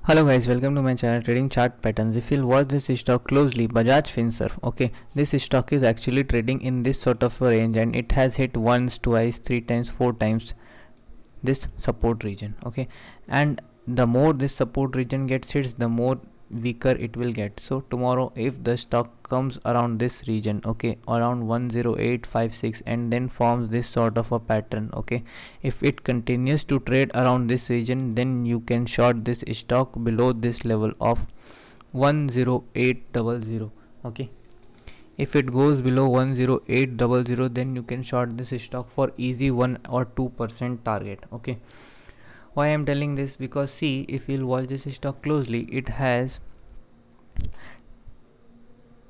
Hello guys, welcome to my channel Trading Chart Patterns. If you'll watch this stock closely, Bajaj Finserv, okay, this stock is actually trading in this sort of a range and it has hit once, twice, three times, four times this support region, okay, and the more this support region gets hits, the more weaker it will get. So tomorrow if the stock comes around this region, okay, around 10856 and then forms this sort of a pattern, okay, if it continues to trade around this region, then you can short this stock below this level of 10800, okay. If it goes below 10800, then you can short this stock for easy 1 or 2% target, okay. Why I am telling this? Because see, if you'll watch this stock closely, it has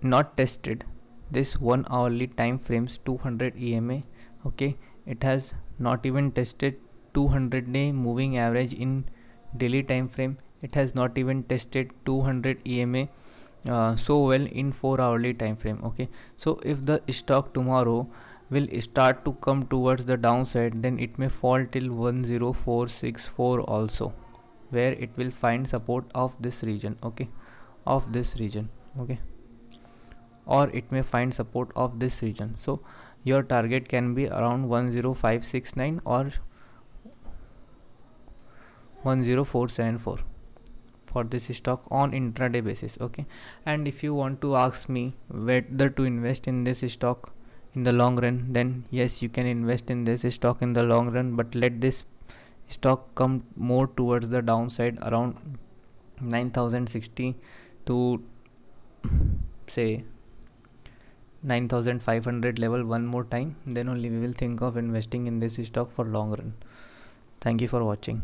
not tested this 1 hourly time frames 200 EMA, okay. It has not even tested 200-day moving average in daily time frame. It has not even tested 200 EMA so well in 4 hourly time frame, okay. So if the stock tomorrow will start to come towards the downside, then it may fall till 10464 also, where it will find support of this region, okay, of this region, okay, or it may find support of this region. So your target can be around 10569 or 10474 for this stock on intraday basis, okay. And if you want to ask me whether to invest in this stock in the long run, then yes, you can invest in this stock in the long run, but let this stock come more towards the downside around 9060 to say 9500 level one more time, then only we will think of investing in this stock for long run. Thank you for watching.